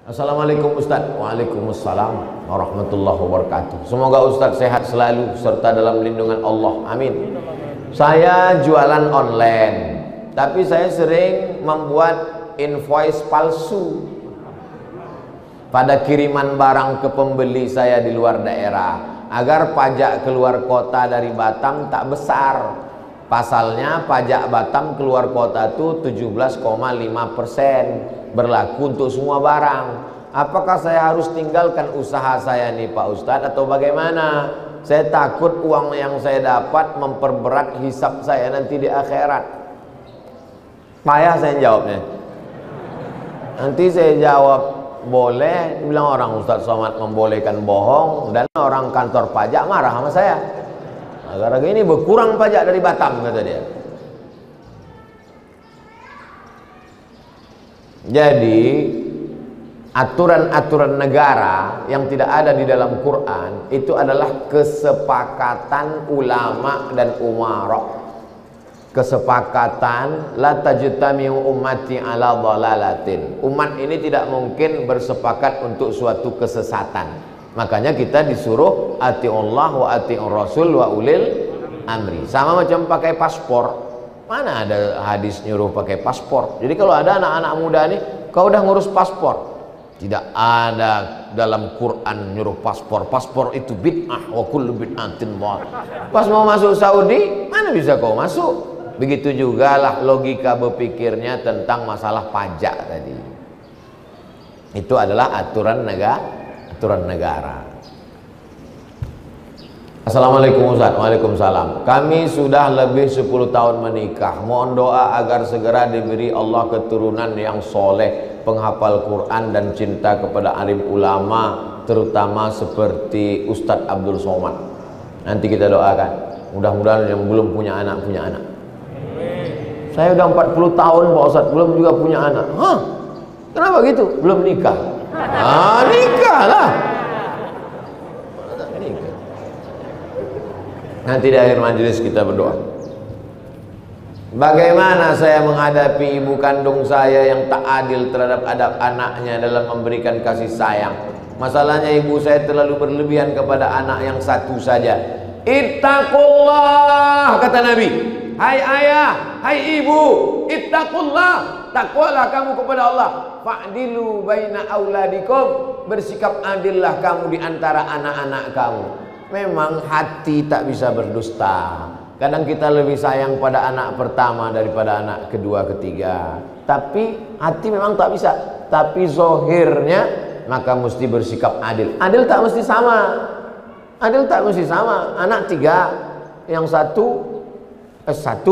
Assalamualaikum Ustaz. Waalaikumsalam warahmatullahi wabarakatuh. Semoga Ustaz sehat selalu serta dalam lindungan Allah. Amin. Saya jualan online, tapi saya sering membuat invoice palsu pada kiriman barang ke pembeli saya di luar daerah agar pajak keluar kota dari Batam tak besar. Pasalnya pajak Batam keluar kota itu 17,5%, berlaku untuk semua barang. Apakah saya harus tinggalkan usaha saya nih Pak Ustadz atau bagaimana? Saya takut uang yang saya dapat memperberat hisab saya nanti di akhirat. Payah saya jawabnya. Nanti saya jawab boleh, bilang orang Ustadz Somad membolehkan bohong, dan orang kantor pajak marah sama saya. Gara-gara ini berkurang pajak dari Batam, kata dia. Jadi aturan-aturan negara yang tidak ada di dalam Quran itu adalah kesepakatan ulama dan umara. Kesepakatan la tajtami'u ummati ala dhalalatin. Umat ini tidak mungkin bersepakat untuk suatu kesesatan. Makanya kita disuruh atiullah wa atiur rasul wa ulil amri. Sama macam pakai paspor. Mana ada hadis nyuruh pakai paspor? Jadi kalau ada anak-anak muda nih, kau udah ngurus paspor. Tidak ada dalam Quran nyuruh paspor. Paspor itu bid'ah wa kullu bid'atin dhalalah. Pas mau masuk Saudi, mana bisa kau masuk? Begitu juga lah logika berpikirnya tentang masalah pajak tadi. Itu adalah aturan negara. Assalamualaikum Ustaz. Waalaikumsalam. Kami sudah lebih 10 tahun menikah. Mohon doa agar segera diberi Allah keturunan yang soleh, penghafal Quran dan cinta kepada alim ulama, terutama seperti Ustadz Abdul Somad. Nanti kita doakan. Mudah-mudahan yang belum punya anak punya anak. Saya udah 40 tahun Pak Ustadz belum juga punya anak. Hah? Kenapa gitu? Belum nikah. Nikah lah. Nanti di akhir majelis kita berdoa. Bagaimana saya menghadapi ibu kandung saya yang tak adil terhadap adab anaknya dalam memberikan kasih sayang? Masalahnya ibu saya terlalu berlebihan kepada anak yang satu saja. Ittaqullah, kata Nabi. Hai ayah, hai ibu, ittaqullah, takwalah kamu kepada Allah. Fa'dilu baina auladikum, bersikap adillah kamu di antara anak-anak kamu. Memang hati tak bisa berdusta. Kadang kita lebih sayang pada anak pertama daripada anak kedua, ketiga. Tapi hati memang tak bisa. Tapi zohirnya maka mesti bersikap adil. Adil tak mesti sama. Adil tak mesti sama. Anak 3, yang satu S1,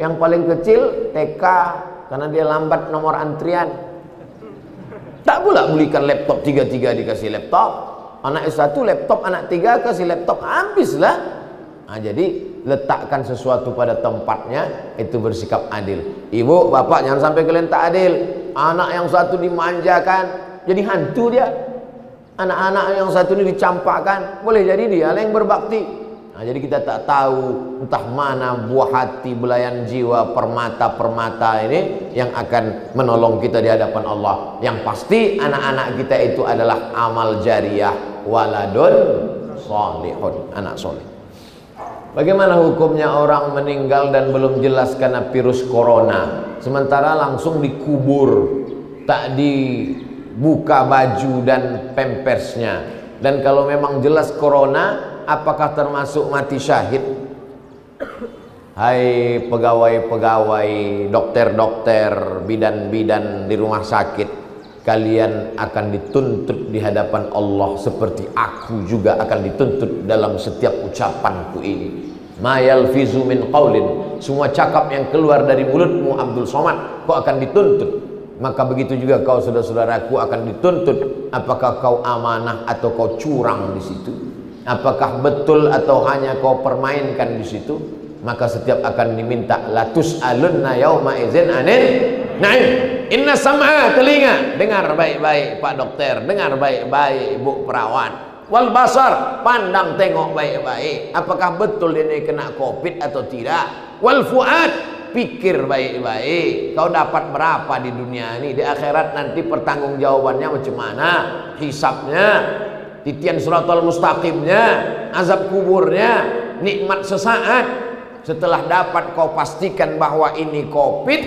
yang paling kecil TK karena dia lambat nomor antrian. Tak pula belikan laptop 3 dikasih laptop. Anak S1 laptop, anak 3 kasih laptop, habislah. Jadi letakkan sesuatu pada tempatnya, itu bersikap adil. Ibu, bapak jangan sampai kalian tak adil. Anak yang satu dimanjakan, jadi hantu dia. Anak-anak yang satu ini dicampakkan, boleh jadi dia yang berbakti. Jadi kita tak tahu entah mana buah hati, belayan jiwa, permata-permata ini yang akan menolong kita di hadapan Allah. Yang pasti anak-anak kita itu adalah amal jariyah, waladun solihun, anak soleh. Bagaimana hukumnya orang meninggal dan belum jelas karena virus corona, sementara langsung dikubur, tak dibuka baju dan pampersnya, dan kalau memang jelas corona, apakah termasuk mati syahid? Hai pegawai-pegawai, dokter-dokter, bidan-bidan di rumah sakit, kalian akan dituntut di hadapan Allah seperti aku juga akan dituntut dalam setiap ucapanku ini. Ma yalfizu min qaulin, semua cakap yang keluar dari mulutmu Abdul Somad, kau akan dituntut. Maka begitu juga kau saudara-saudaraku akan dituntut. Apakah kau amanah atau kau curang di situ? Apakah betul atau hanya kau permainkan di situ? Maka setiap akan diminta latus alunna yauma idzin anin na'im. Inna sam'a, telinga, dengar baik-baik Pak Dokter, dengar baik-baik Bu Perawat. Wal basar, pandang tengok baik-baik. Apakah betul ini kena Covid atau tidak? Wal fuad, pikir baik-baik. Kau dapat berapa di dunia ini? Di akhirat nanti pertanggungjawabannya macam mana? Hisabnya, titian siratal mustaqimnya, azab kuburnya, nikmat sesaat. Setelah dapat kau pastikan bahwa ini Covid,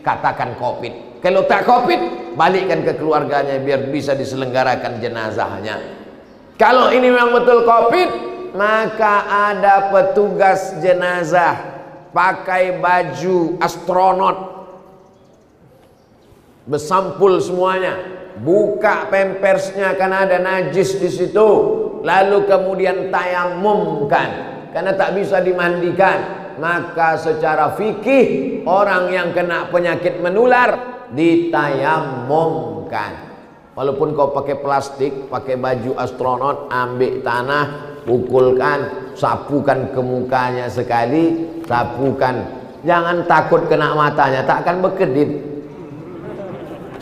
katakan Covid. Kalau tak Covid, balikkan ke keluarganya biar bisa diselenggarakan jenazahnya. Kalau ini memang betul Covid, maka ada petugas jenazah pakai baju astronot, bersampul semuanya, buka pampersnya karena ada najis di situ, lalu kemudian tayamumkan karena tak bisa dimandikan. Maka secara fikih orang yang kena penyakit menular ditayamumkan. Walaupun kau pakai plastik, pakai baju astronot, ambil tanah, pukulkan, sapukan ke mukanya sekali, sapukan. Jangan takut kena matanya, tak akan berkedip.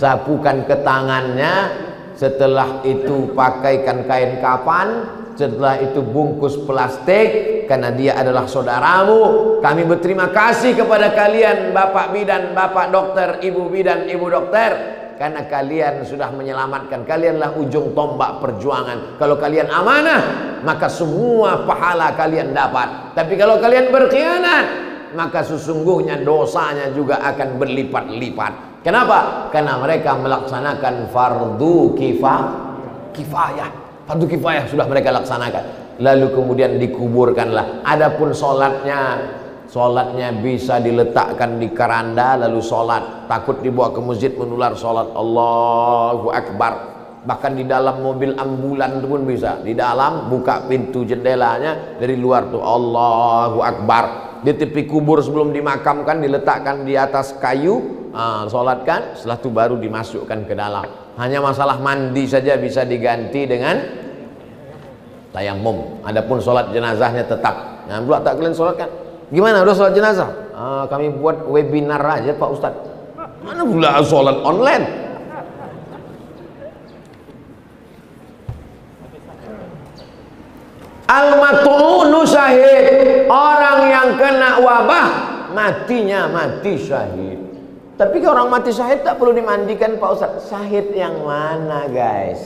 Sapukan ke tangannya, setelah itu pakaikan kain kafan, setelah itu bungkus plastik, karena dia adalah saudaramu. Kami berterima kasih kepada kalian, Bapak Bidan, Bapak Dokter, Ibu Bidan, Ibu Dokter, karena kalian sudah menyelamatkan. Kalianlah ujung tombak perjuangan. Kalau kalian amanah, maka semua pahala kalian dapat. Tapi kalau kalian berkhianat, maka sesungguhnya dosanya juga akan berlipat-lipat. Kenapa? Karena mereka melaksanakan fardu kifayah. Fardu kifayah sudah mereka laksanakan. Lalu kemudian dikuburkanlah. Adapun sholatnya bisa diletakkan di keranda lalu sholat, takut dibawa ke masjid menular sholat. Allahu Akbar. Bahkan di dalam mobil ambulan itu pun bisa. Di dalam buka pintu jendelanya, dari luar tuh Allahu Akbar. Di tepi kubur sebelum dimakamkan diletakkan di atas kayu, sholatkan, setelah itu baru dimasukkan ke dalam. Hanya masalah mandi saja bisa diganti dengan tayamum. Adapun sholat jenazahnya tetap. Nah, pula tak kalian sholatkan. Gimana udah sholat jenazah? Kami buat webinar aja Pak Ustadz. Mana pula sholat online? Al-mat'unu syahid. Orang yang kena wabah matinya mati syahid. Tapi kalau orang mati syahid tak perlu dimandikan Pak Ustadz. Syahid yang mana guys?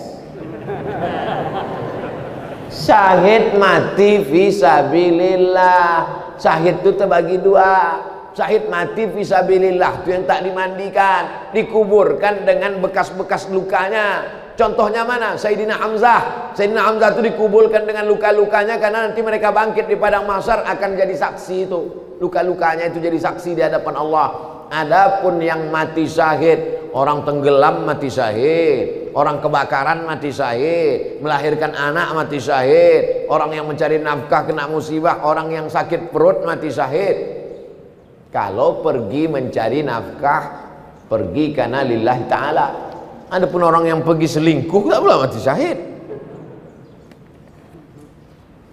Syahid mati fisabilillah. Syahid itu terbagi dua. Syahid mati fisabilillah itu yang tak dimandikan, dikuburkan dengan bekas-bekas lukanya. Contohnya mana? Sayyidina Hamzah. Sayyidina Hamzah itu dikuburkan dengan luka-lukanya karena nanti mereka bangkit di padang mahsyar akan jadi saksi itu. Luka-lukanya itu jadi saksi di hadapan Allah. Adapun yang mati syahid, orang tenggelam mati syahid, orang kebakaran mati syahid, melahirkan anak mati syahid, orang yang mencari nafkah kena musibah, orang yang sakit perut mati syahid. Kalau pergi mencari nafkah, pergi karena lillahi ta'ala. Adapun orang yang pergi selingkuh tak pula mati syahid.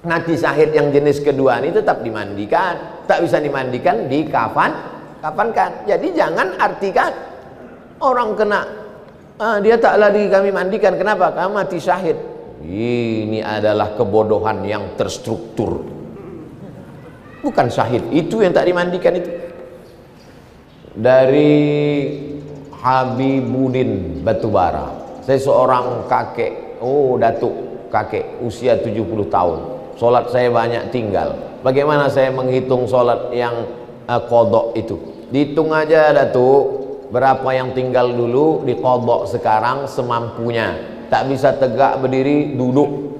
Mati syahid yang jenis kedua ini tetap dimandikan. Tak bisa dimandikan, kafankan. Jadi jangan artikan orang kena dia tak lagi kami mandikan. Kenapa? Karena mati syahid. Ini adalah kebodohan yang terstruktur. Bukan syahid itu yang tak dimandikan itu. Dari Habibuddin Batubara. Saya seorang kakek, datuk kakek usia 70 tahun. Solat saya banyak tinggal. Bagaimana saya menghitung solat yang qadha itu? Dihitung aja datuk, berapa yang tinggal dulu di qadha sekarang semampunya. Tak bisa tegak berdiri, duduk.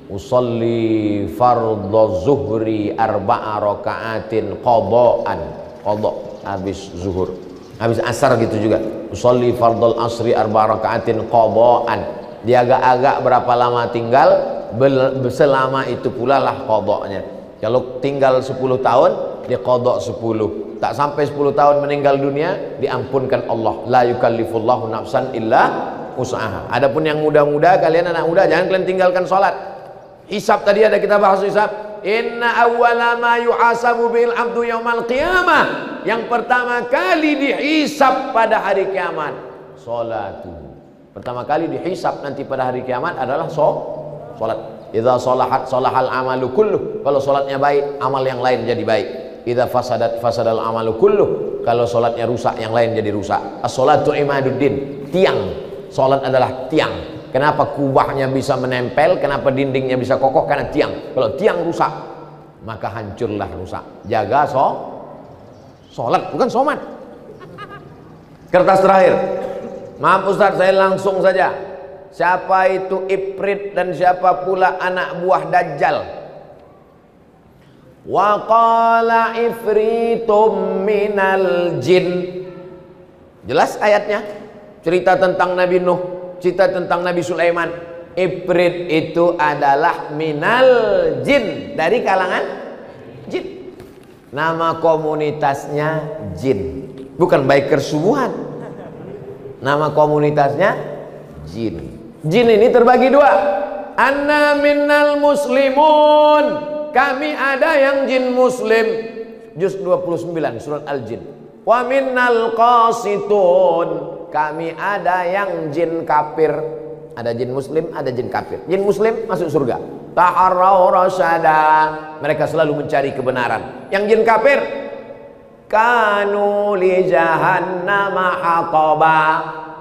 Usolli fardhu zuhri arba'a raka'atin qadha'an. Qadha habis zuhur. Habis asar gitu juga. Usolli fardhul asri arba'a raka'atin qadha'an. Dia agak-agak berapa lama tinggal, selama itu pula lah qadha'nya. Kalau tinggal 10 tahun, dia qadha' 10. Tak sampai 10 tahun meninggal dunia, diampunkan Allah. La yukallifullahu nafsan illa usaha. Adapun yang muda-muda, kalian anak muda, jangan kalian tinggalkan sholat. Hisab tadi ada kita bahas hisab. Inna awwala ma yuhasabu bil abdu yaumal qiyamah. Yang pertama kali dihisab pada hari kiamat, salatu. Pertama kali dihisab nanti pada hari kiamat adalah salat. Idza salahat salahal amalu kulluh. Kalau salatnya baik, amal yang lain jadi baik. idza fasadal amalu kulluh. Kalau salatnya rusak, yang lain jadi rusak. As-salatu imaduddin, tiang. Salat adalah tiang. Kenapa kubahnya bisa menempel? Kenapa dindingnya bisa kokoh? Karena tiang. Kalau tiang rusak, maka hancurlah rusak. Jaga salat, bukan somat. Kertas terakhir. Maaf Ustaz, saya langsung saja. Siapa itu Ifrit dan siapa pula anak buah Dajjal? Wa qala ifritum minal jin. Jelas ayatnya. Cerita tentang Nabi Nuh, cerita tentang Nabi Sulaiman. Ifrit itu adalah minal jin, dari kalangan jin. Nama komunitasnya jin, bukan bikers subuhan. Nama komunitasnya jin. Jin ini terbagi dua. Anna minnal muslimun, kami ada yang jin muslim. Juz 29 surat Al-Jin. Wa minnal qasitun, kami ada yang jin kafir. Ada jin muslim, ada jin kafir. Jin muslim masuk surga. Taharrau rasyada, mereka selalu mencari kebenaran. Yang jin kafir, kanu li jahannama hataba,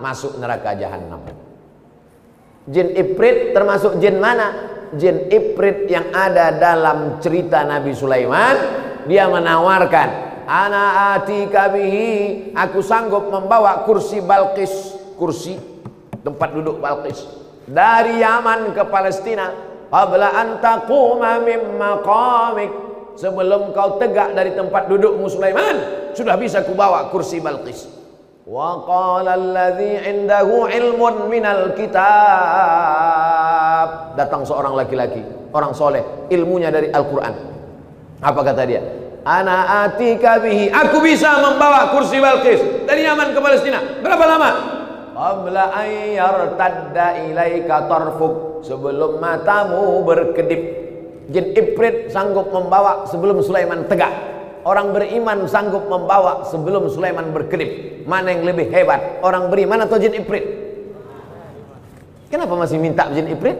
masuk neraka jahannam. Jin Ifrit termasuk jin mana? Jin Ifrit yang ada dalam cerita Nabi Sulaiman. Dia menawarkan, ana atika bihi, aku sanggup membawa kursi Balqis, kursi tempat duduk Balqis, dari Yaman ke Palestina. Qabla an taquma min maqamik, sebelum kau tegak dari tempat dudukmu Sulaiman, sudah bisa kubawa kursi Balqis. Wa qala alladhi indahu ilmun minal kitab, datang seorang laki-laki, orang soleh, ilmunya dari Al-Quran. Apa kata dia? Ana atika bihi, aku bisa membawa kursi Balqis dari Yaman ke Palestina. Berapa lama? Qabla an yartadda ilaika tarfuk, sebelum matamu berkedip. Jin Ifrit sanggup membawa sebelum Sulaiman tegak. Orang beriman sanggup membawa sebelum Sulaiman berkedip. Mana yang lebih hebat, orang beriman atau jin Ifrit? Kenapa masih minta jin Ifrit?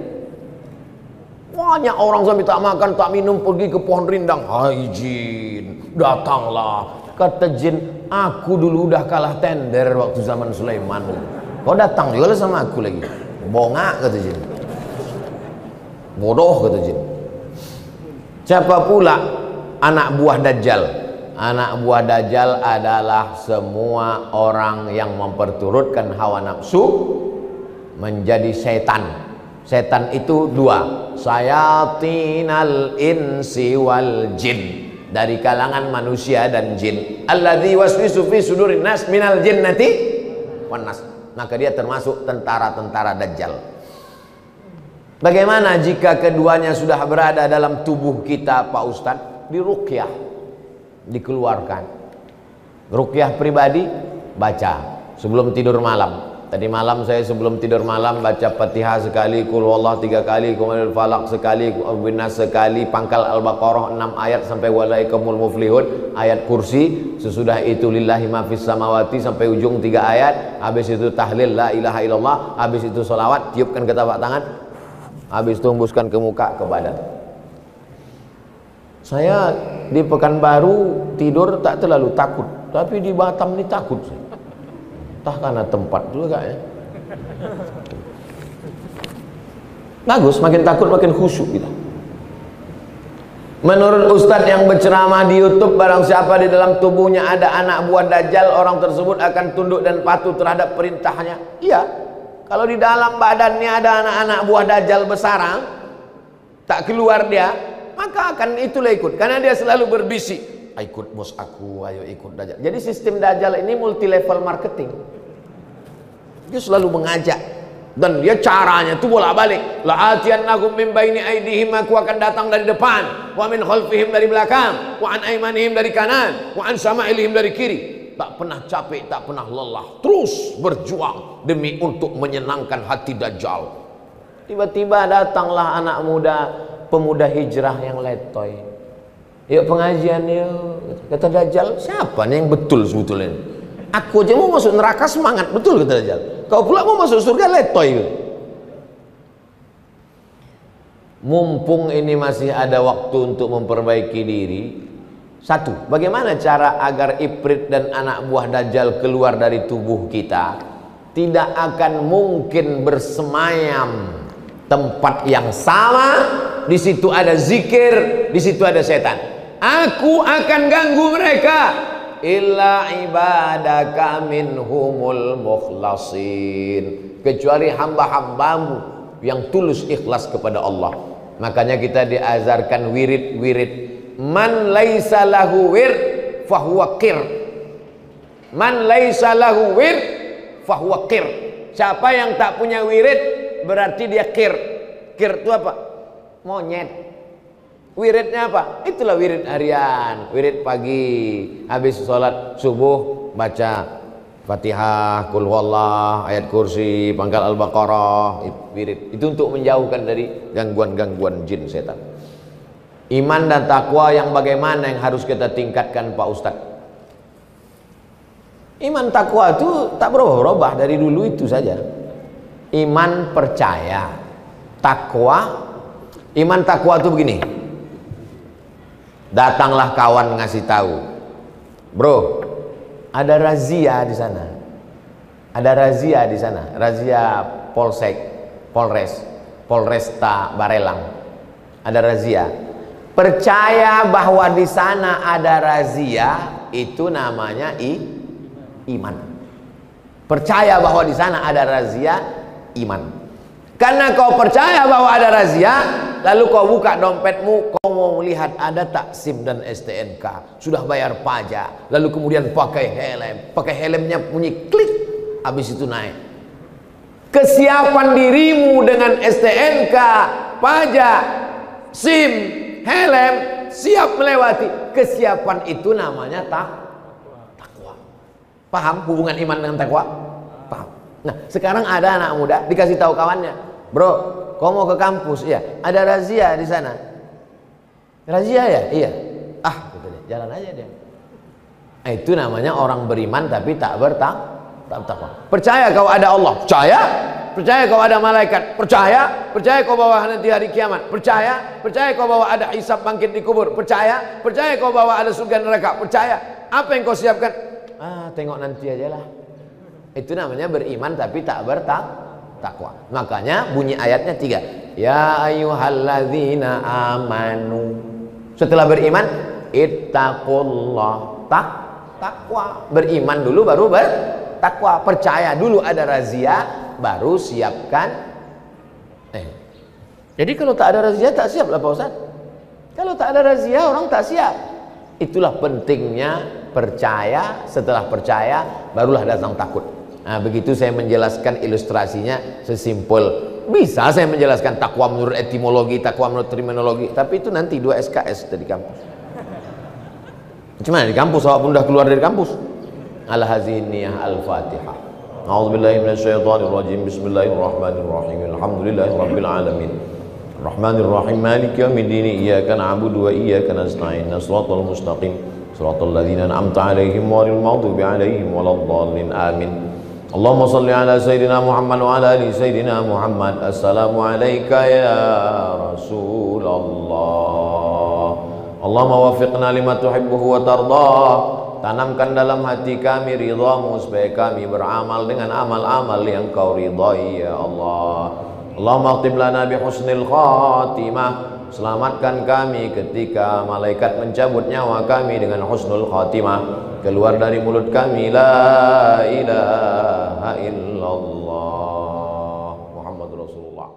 Banyak orang sampai tak makan tak minum pergi ke pohon rindang. Hai jin, datanglah. Kata jin, aku dulu udah kalah tender waktu zaman Sulaiman. Kau datang juga sama aku lagi. Bongak kata jin. Bodoh kata jin. Siapa pula anak buah Dajjal? Anak buah Dajjal adalah semua orang yang memperturutkan hawa nafsu menjadi setan. Setan itu dua, sayatinal insi wal jin, dari kalangan manusia dan jin. Alladzi waswisu fi sudurin nas minal jinnati wan nas. Maka dia termasuk tentara-tentara Dajjal. Bagaimana jika keduanya sudah berada dalam tubuh kita Pak Ustadz? Diruqyah, dikeluarkan. Ruqyah pribadi, baca sebelum tidur malam. Tadi malam saya sebelum tidur malam baca Fatihah sekali, Qul huwallahu 3 kali, Qul falaq sekali, Qul nas sekali, pangkal Al-Baqarah 6 ayat sampai walaikumul muflihun, ayat kursi. Sesudah itu lillahi ma fis samawati sampai ujung 3 ayat. Habis itu tahlil la ilaha illallah, habis itu selawat, tiupkan ke telapak tangan, habis itu hembuskan ke muka, ke badan. Saya di Pekanbaru tidur tak terlalu takut, tapi di Batam ini takut saya. Entah karena tempat juga ya. Bagus, makin takut makin khusyuk kita. Menurut Ustadz yang berceramah di YouTube, barang siapa di dalam tubuhnya ada anak buah Dajjal, orang tersebut akan tunduk dan patuh terhadap perintahnya. Iya, kalau di dalam badannya ada anak-anak buah Dajjal bersarang, tak keluar dia, maka akan itulah ikut. Karena dia selalu berbisik, ikut bos aku, ayo ikut Dajjal. Jadi sistem Dajjal ini multi level marketing. Dia selalu mengajak, dan dia caranya itu bolak-balik. La'atiyannakum min baini aydihim, aku akan datang dari depan, wa min khalfihim dari belakang, wa an aymanihim dari kanan, wa an sama'ilihim dari kiri. Tak pernah capek, tak pernah lelah, terus berjuang demi untuk menyenangkan hati Dajjal. Tiba-tiba datanglah anak muda, pemuda hijrah yang letoy. Yuk pengajian yuk. Kata Dajjal, siapa nih yang betul sebetulnya? Aku aja mau masuk neraka semangat betul, kata Dajjal. Kau pula mau masuk surga letoy. Mumpung ini masih ada waktu untuk memperbaiki diri, Satu, bagaimana cara agar Ifrit dan anak buah Dajjal keluar dari tubuh kita? Tidak akan mungkin bersemayam tempat yang sama. Di situ ada zikir, di situ ada setan. Aku akan ganggu mereka. Illa ibadaka minhumul mukhlasin, kecuali hamba-hambamu yang tulus ikhlas kepada Allah. Makanya kita diajarkan wirid-wirid. Man laisa lahu wir fahuwa qir. Man laisa lahu wir fahuwa qir. Siapa yang tak punya wirid berarti dia qir. Qir itu apa? Monyet. Wiridnya apa? Itulah wirid harian. Wirid pagi habis sholat subuh baca Fatihah, Qul huwallah, ayat kursi, pangkal Al-Baqarah. Wirid itu untuk menjauhkan dari gangguan-gangguan jin setan. Iman dan takwa yang bagaimana yang harus kita tingkatkan Pak Ustadz? Iman takwa itu tak berubah-ubah dari dulu itu saja. Iman percaya, takwa. Iman takwa itu begini. Datanglah kawan ngasih tahu, bro, ada razia di sana. Ada razia di sana. Razia Polsek, Polresta Barelang. Ada razia. Percaya bahwa di sana ada razia, itu namanya iman. Percaya bahwa di sana ada razia, iman. Karena kau percaya bahwa ada razia, lalu kau buka dompetmu, kau mau melihat ada tak SIM dan STNK, sudah bayar pajak, lalu kemudian pakai helmnya bunyi klik, habis itu naik. Kesiapan dirimu dengan STNK, pajak, SIM, helm, siap melewati. Kesiapan itu namanya takwa. Paham hubungan iman dengan takwa? Paham. Nah, sekarang ada anak muda dikasih tahu kawannya, bro, kau mau ke kampus? Iya. Ada razia di sana. Razia ya? Iya. Ah, gitu deh. Jalan aja dia. Itu namanya orang beriman tapi tak bertakwa. Percaya kau ada Allah? Percaya. Percaya kau ada malaikat? Percaya. Percaya kau bahwa nanti hari kiamat? Percaya. Percaya kau bahwa ada hisab bangkit di kubur? Percaya. Percaya kau bahwa ada surga neraka? Percaya. Apa yang kau siapkan? Tengok nanti aja lah. Itu namanya beriman tapi tak bertakwa. Makanya bunyi ayatnya 3. Ya ayyuhalladzina amanu. Setelah beriman, ittaqullah. Takwa. Beriman dulu baru bertakwa. Percaya dulu ada razia, baru siapkan. Jadi kalau tak ada razia tak siap lah Pak Ustaz. Kalau tak ada razia orang tak siap. Itulah pentingnya percaya. Setelah percaya barulah datang takut. Nah, begitu saya menjelaskan ilustrasinya sesimpel. Bisa saya menjelaskan takwa menurut etimologi, takwa menurut terminologi, tapi itu nanti 2 SKS dari kampus. Cuman di kampus, awak pun dah keluar dari kampus. Al-Haziniyah Al-Fatihah. A'udzubillahi minasyaitonirrajim. Bismillahirrahmanirrahim. Alhamdulillahirabbil alamin. Rahmanirrahim. Maliki yaumiddin. Iyyaka na'budu wa iyyaka nasta'in. Shiratal mustaqim. Shiratal ladzina an'amta 'alaihim ghairil maghdubi 'alaihim waladdallin. Amin. Allahumma shalli ala sayyidina Muhammad wa ala ali sayyidina Muhammad. Assalamu alayka ya Rasulullah. Allahumma wafiqna lima tuhibbuhu wa tardah. Tanamkan dalam hati kami ridhamu supaya kami beramal dengan amal-amal yang kau ridhai ya Allah. Allahumma aktib lana bi husnil khatimah. Selamatkan kami ketika malaikat mencabut nyawa kami dengan husnul khatimah. Keluar dari mulut kami la ilaha illallah Muhammad Rasulullah.